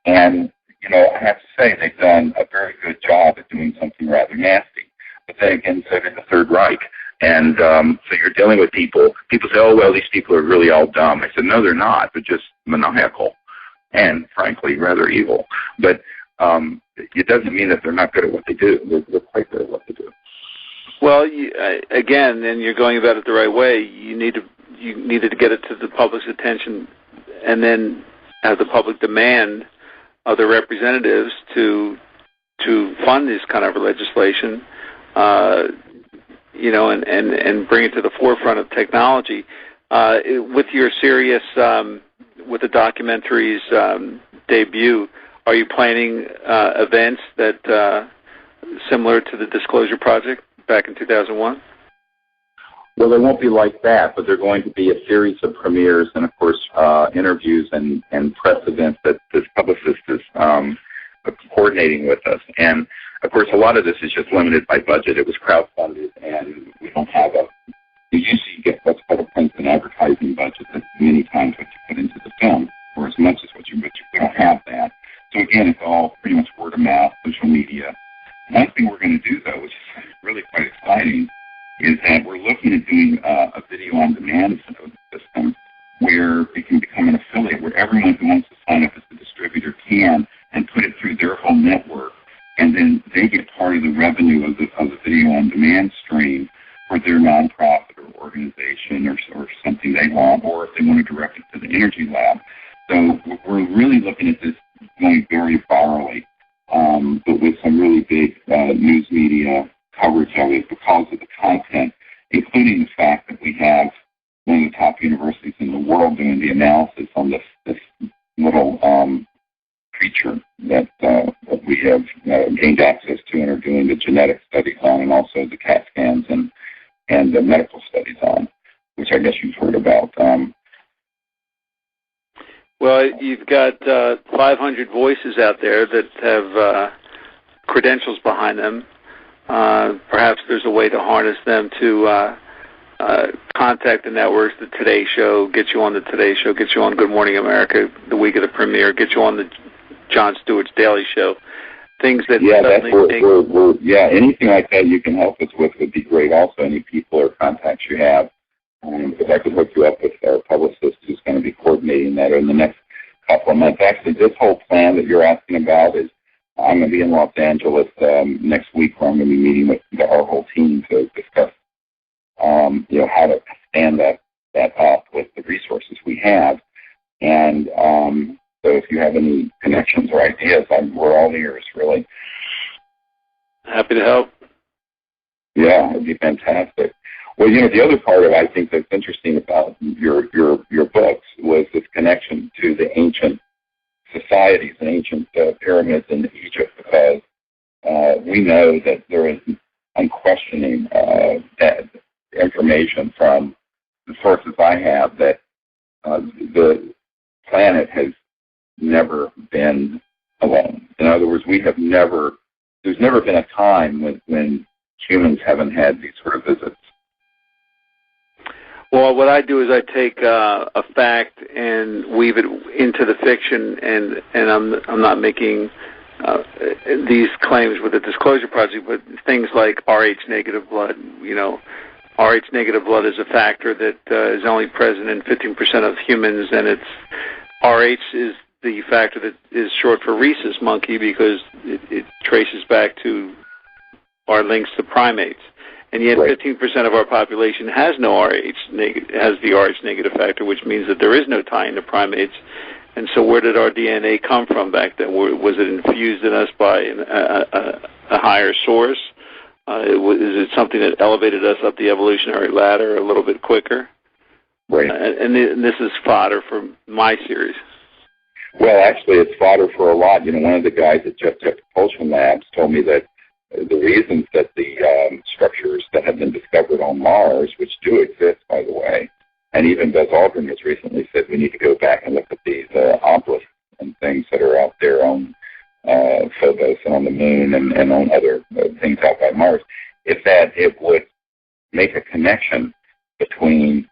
And, I have to say they've done a very good job at doing something rather nasty. But then again, so did the Third Reich. And so you're dealing with people say, oh, well, these people are really all dumb. I said, no, they're not. They're just maniacal and, frankly, rather evil. But it doesn't mean that they're not good at what they do. They're quite good at what they do. Well, again, and you're going about it the right way. You needed to get it to the public's attention and then have the public demand of the representatives to fund this kind of legislation, and bring it to the forefront of technology. With your series, with the documentary's debut, are you planning events that similar to the Disclosure Project back in 2001? Well, they won't be like that, but they're going to be a series of premieres and, of course, interviews and press events that this publicist is coordinating with us. And, of course, a lot of this is just limited by budget. It was crowdfunded, and we don't have you usually get what's called a print and advertising budget. That's many times what you put into the film, or as much as what you put. We don't have that. So, again, it's all pretty much word of mouth, social media. One thing we're going to do, though, which is really quite exciting, is that we're looking at doing a video-on-demand system where it can become an affiliate, where everyone who wants to sign up as a distributor can, and put it through their whole network, and then they get part of the revenue of the video-on-demand stream for their nonprofit or organization or something they want, or if they want to direct it to the Energy Lab. So we're really looking at this going very virally, but with some really big news media coverage of it because of the content, including the fact that we have one of the top universities in the world doing the analysis on this little creature that we have gained access to and are doing the genetic studies on, and also the CAT scans and the medical studies on, which I guess you've heard about. Well, you've got 500 voices out there that have credentials behind them. Perhaps there's a way to harness them to contact the networks, the Today Show, get you on the Today Show, get you on Good Morning America the week of the premiere, get you on the Jon Stewart's Daily Show. Things that anything like that you can help us with would be great. Also, any people or contacts you have, because I could hook you up with our publicist who's going to be coordinating that in the next couple of months. Actually, this whole plan that you're asking about is I'm going to be in Los Angeles next week, where I'm going to be meeting with our whole team to discuss, how to stand that up with the resources we have. And so if you have any connections or ideas, we're all ears, really. Happy to help. Yeah, it'd be fantastic. Well, the other part of it I think that's interesting about your books was this connection to the ancient societies and ancient pyramids in Egypt, because we know that there is unquestioning information from the sources I have that the planet has never been alone. In other words, we have never there's never been a time when humans haven't had these sort of visits. Well, what I do is I take a fact and weave it into the fiction, and I'm not making these claims with the Disclosure Project, but things like Rh negative blood. You know, Rh negative blood is a factor that is only present in 15% of humans, and it's Rh is the factor that is short for rhesus monkey because it traces back to our links to primates. And yet 15% of our population has no has the Rh negative factor, which means that there is no tie-in to primates. And so where did our DNA come from back then? Was it infused in us by a higher source? Is it something that elevated us up the evolutionary ladder a little bit quicker? Right. And this is fodder for my series. Well, actually, it's fodder for a lot. You know, one of the guys at Jet Propulsion Labs told me that the reasons that the structures that have been discovered on Mars, which do exist, by the way, and even Buzz Aldrin has recently said we need to go back and look at these obelisks and things that are out there on Phobos and on the Moon and on other things out by Mars, is that it would make a connection between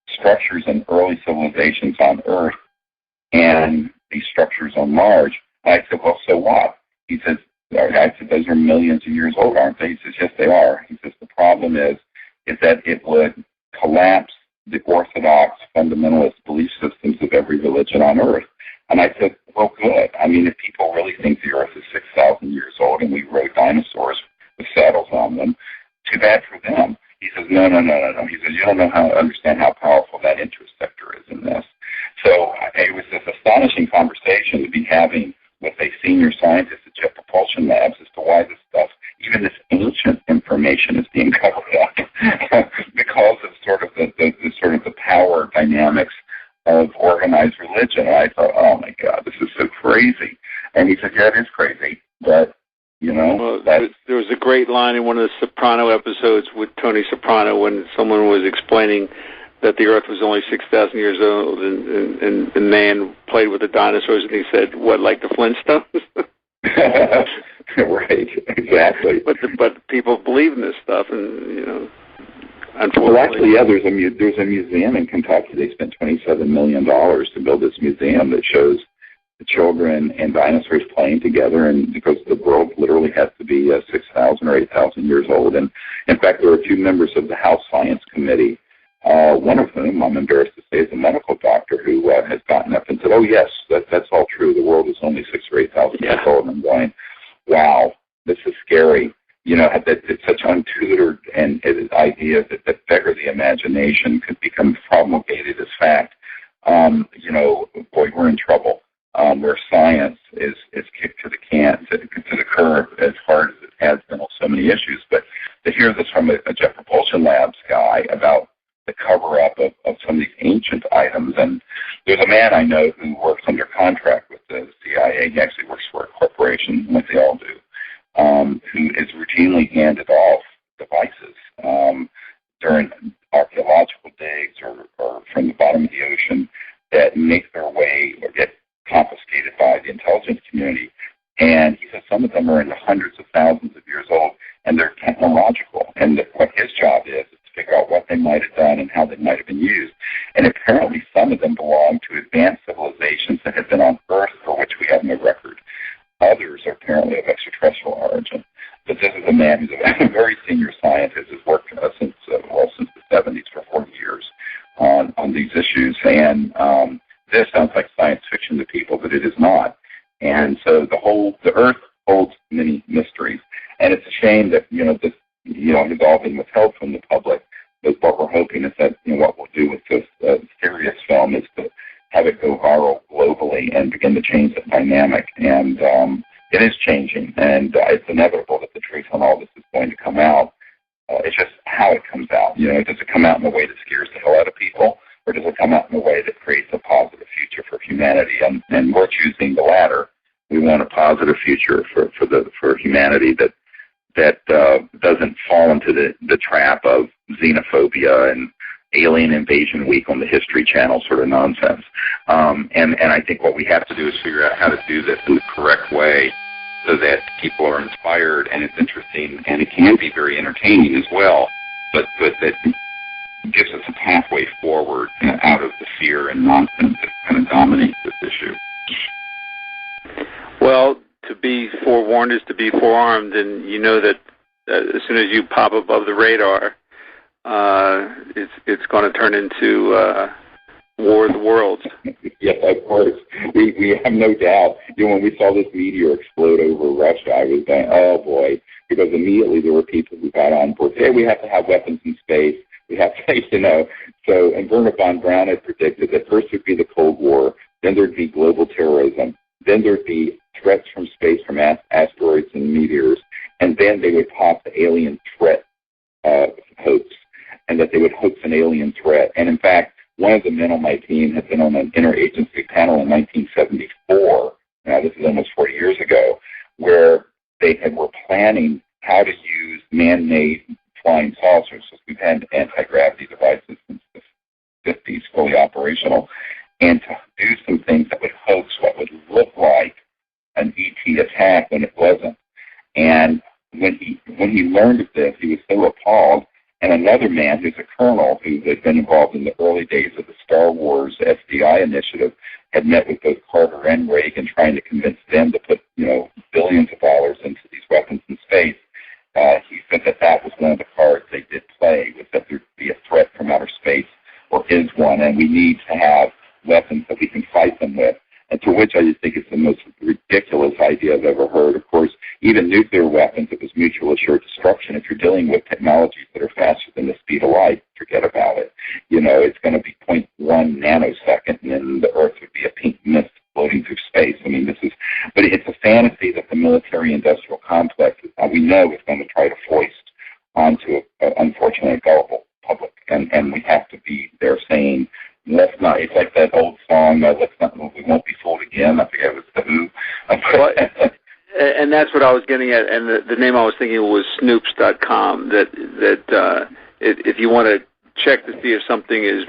structures in early civilizations on Earth and these structures on Mars. And I said, well, so what? He says, I said, those are millions of years old, aren't they? He says, yes, they are. He says, the problem is that it would collapse the orthodox fundamentalist belief systems of every religion on Earth. And I said, well, good. I mean, if people really think the Earth is 6,000 years old and we rode dinosaurs with saddles on them, too bad for them. He says, no. He says, you don't understand how powerful that interest sector is in this. So it was this astonishing conversation to be having with a senior scientist at Jet Propulsion Labs as to why this stuff, even this ancient information, is being covered up because of sort of the power dynamics of organized religion. And I thought, oh my God, this is so crazy. And he said, yeah, it is crazy, but you know. Well, there was a great line in one of the Soprano episodes with Tony Soprano when someone was explaining that the Earth was only 6,000 years old, and man played with the dinosaurs, and he said, "What, like the Flintstones?" Right, exactly. But people believe in this stuff, and you know, unfortunately. Well, actually, yeah, there's a museum in Kentucky. They spent $27 million to build this museum that shows the children and dinosaurs playing together, and because the world literally has to be 6,000 or 8,000 years old. And in fact, there are two members of the House Science Committee. One of whom, I'm embarrassed to say, is a medical doctor who has gotten up and said, oh, yes, that's all true. The world is only 6,000 or 8,000 years old. And I'm going, wow, this is scary. You know, that it's such untutored and ideas that beggar the imagination could become promulgated as fact. You know, boy, we're in trouble. Where science is kicked to the curb as hard as it has been on so many issues. But to hear this from a Jet Propulsion Labs guy about the cover-up of some of these ancient items. And there's a man I know who works under contract with the CIA. He actually works for a corporation, like they all do, who is routinely handed off devices during archaeological digs or from the bottom of the ocean that make their way or get confiscated by the intelligence community. And he says some of them are in the hundreds of thousands of years old, and they're technological. And what his job is to figure out what they might have done and how they might have been used. And apparently some of them belong to advanced civilizations that have been on Earth for which we have no record. Others are apparently of extraterrestrial origin. But this is a man who's a very senior scientist, has worked since the 70s for 40 years on these issues. And this sounds like science fiction to people, but it is not. And so the Earth holds many mysteries. And it's a shame that, this, has all been withheld from the public. But what we're hoping is that, what we'll do with this serious film is to have it go viral globally and begin to change the dynamic. And it is changing, and it's inevitable that the truth on all this is going to come out. It's just how it comes out. Does it come out in a way that scares the hell out of people, or does it come out in a way that creates a positive future for humanity? And we're choosing the latter. We want a positive future for humanity that doesn't fall into the trap of xenophobia and alien invasion week on the History Channel sort of nonsense. And I think what we have to do is figure out how to do this in the correct way so that people are inspired, and it's interesting, and it can be very entertaining as well, but that gives us a pathway forward out of the fear and nonsense that kind of dominates this issue. Well, to be forewarned is to be forearmed, and you know that as soon as you pop above the radar, it's going to turn into War of the Worlds. Yes, of course. We have no doubt. When we saw this meteor explode over Russia, I was going, oh boy, because immediately there were people who got on board. Hey, we have to have weapons in space. We have to, So, and Wernher von Braun had predicted that first would be the Cold War, then there'd be global terrorism, then there'd be threats from space from asteroids and meteors, and then they would pop the alien threat hoax, and that they would hoax an alien threat. And in fact, one of the men on my team had been on an interagency panel in 1974, now this is almost 40 years ago, where they were planning how to use man-made flying saucers. So we've had anti-gravity devices since the 50s, fully operational, and to do some things that would hoax what would look like an ET attack when it wasn't. And when he learned of this, he was so appalled. And another man who's a colonel who had been involved in the early days of the Star Wars SDI initiative had met with both Carter and Reagan trying to convince them to put, billions of dollars into these weapons in space. He said that was one of the cards they did play, was that there'd be a threat from outer space, or is one, and we need to have weapons that we can fight them with. And to which I just think it's the most ridiculous idea I've ever heard. Of course, even nuclear weapons, it was mutual assured destruction. If you're dealing with technologies that are faster than the speed of light, forget about it. It's going to be 0.1 nanosecond, and then the Earth would be a pink mist floating through space. But it's a fantasy that the military-industrial complex, we know, is going to try to foist onto, unfortunately, a gullible public. And we have to be there saying, let's not, it's like that old song, let's not, we won't be fooled again. I forget it was the Who. And that's what I was getting at, and the name I was thinking was Snoops.com, that if you want to check to see if something is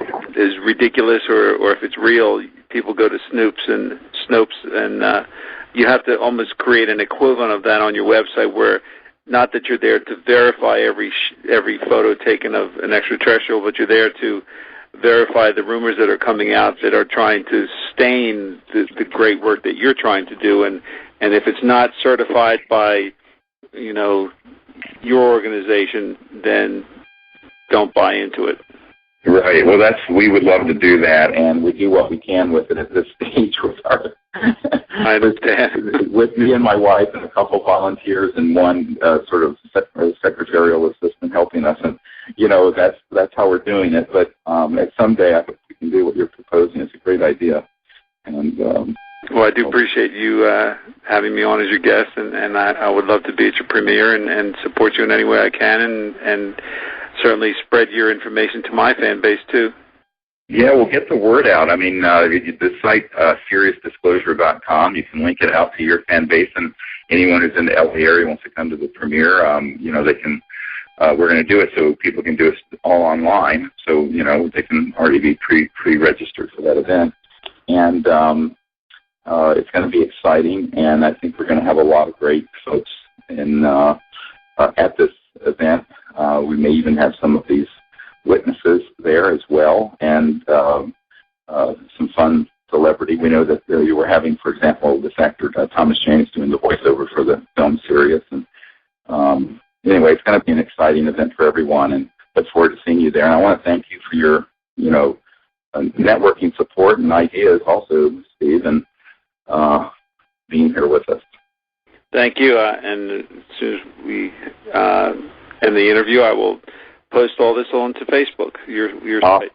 ridiculous or if it's real, people go to Snoops, and you have to almost create an equivalent of that on your website, where not that you're there to verify every photo taken of an extraterrestrial, but you're there to verify the rumors that are coming out that are trying to stain the great work that you're trying to do. And if it's not certified by, your organization, then don't buy into it. Right. Well, we would love to do that, and we do what we can with it at this stage with I understand. With me and my wife and a couple volunteers and one sort of secretarial assistant helping us, and that's how we're doing it. But someday I think we can do what you're proposing. It's a great idea, and well, I do appreciate you having me on as your guest, and I would love to be at your premiere and support you in any way I can, and certainly spread your information to my fan base too. Yeah, we'll get the word out. The site SeriousDisclosure.com, you can link it out to your fan base, and anyone who's in the LA area wants to come to the premiere, they can. We're going to do it so people can do it all online, so they can already be pre-registered for that event, and it's going to be exciting, and I think we're going to have a lot of great folks at this event. We may even have some of these witnesses there as well, and some fun celebrity. We know that you were having, for example, this actor Thomas Jane is doing the voiceover for the film Sirius, and anyway, it's going to be an exciting event for everyone, and look forward to seeing you there. And I want to thank you for your, networking support and ideas also, Steve, and being here with us. Thank you, and as soon as we end the interview, I will post all this onto Facebook, your site.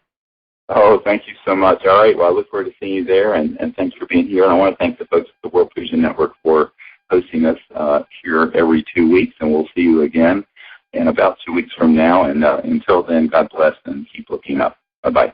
Oh, thank you so much. All right, well, I look forward to seeing you there, and thanks for being here. And I want to thank the folks at the World Fusion Network for hosting us here every 2 weeks, and we'll see you again in about 2 weeks from now. And until then, God bless and keep looking up. Bye-bye.